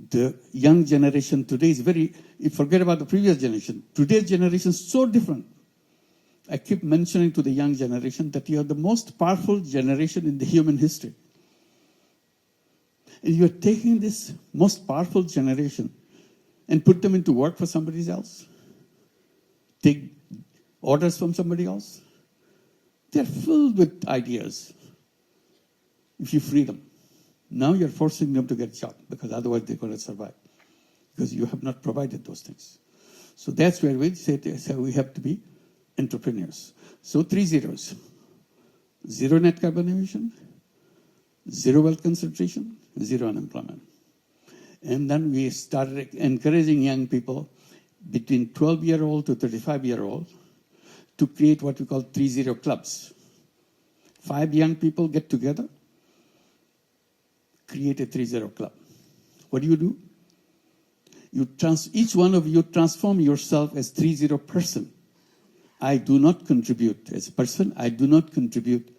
The young generation today is you forget about the previous generation. Today's generation is so different. I keep mentioning to the young generation that you are the most powerful generation in the human history. And you're taking this most powerful generation and put them into work for somebody else. Take orders from somebody else. They're filled with ideas. If you free them. Now you're forcing them to get a job because otherwise they're going to survive. Because you have not provided those things. So that's where we say we have to be entrepreneurs. So 3 zeros. 0 net carbon emission, 0 wealth concentration, 0 unemployment. And then we started encouraging young people between 12-year-old to 35-year-old to create what we call 3-0 clubs. 5 young people get together, create a 3-0 club. What do? Each one of you transform yourself as 3-0 person. I do not contribute as a person. I do not contribute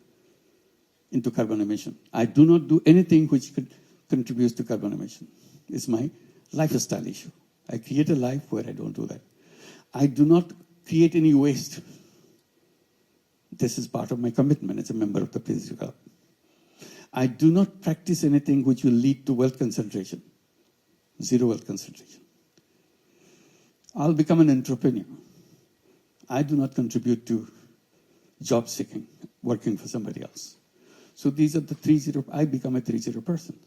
into carbon emission. I do not do anything which contributes to carbon emission. It's my lifestyle issue. I create a life where I don't do that. I do not create any waste. This is part of my commitment as a member of the PABX Club. I do not practice anything which will lead to wealth concentration. 0 wealth concentration. I'll become an entrepreneur. I do not contribute to job seeking, working for somebody else. So these are the 3-0. I become a 3-0 person.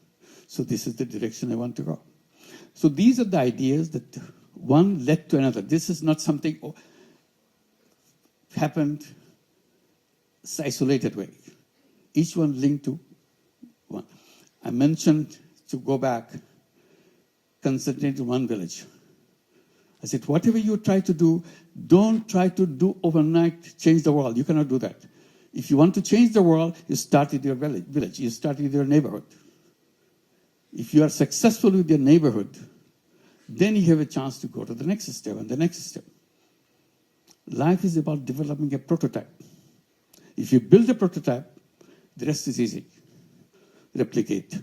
So this is the direction I want to go. So these are the ideas that one led to another. This is not something happened isolated way. Each one linked to one. I mentioned, to go back, concentrate in one village. I said, whatever you try to do, don't try to do overnight, change the world. You cannot do that. If you want to change the world, you start with your village. You start with your neighborhood. If you are successful with your neighborhood, then you have a chance to go to the next step and the next step. Life is about developing a prototype. If you build a prototype, the rest is easy. Replicate.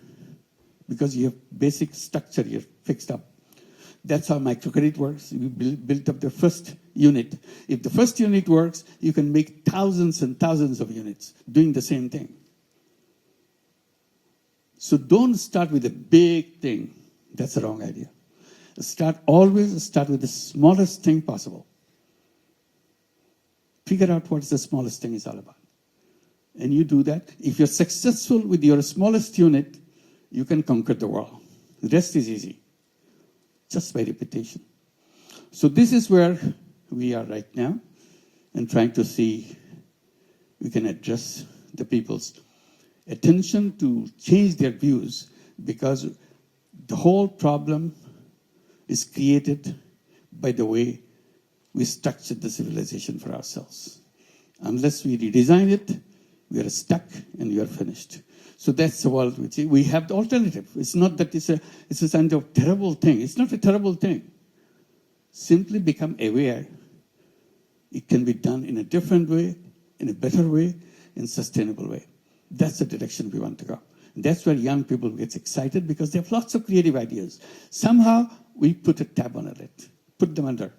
Because you have basic structure here fixed up. That's how microcredit works. You build up the first unit. If the first unit works, you can make thousands and thousands of units doing the same thing. So don't start with a big thing. That's the wrong idea. Always start with the smallest thing possible. Figure out what the smallest thing is all about. And you do that. If you're successful with your smallest unit, you can conquer the world. The rest is easy. Just by repetition. So this is where we are right now and trying to see we can address the people's attention to change their views, because the whole problem is created by the way we structured the civilization for ourselves. Unless we redesign it, we are stuck and we are finished. So that's the world we have the alternative. It's not that it's a kind of terrible thing. It's not a terrible thing. Simply become aware. It can be done in a different way, in a better way, in a sustainable way. That's the direction we want to go. And that's where young people get excited, because they have lots of creative ideas. Somehow we put a tab on it, put them under.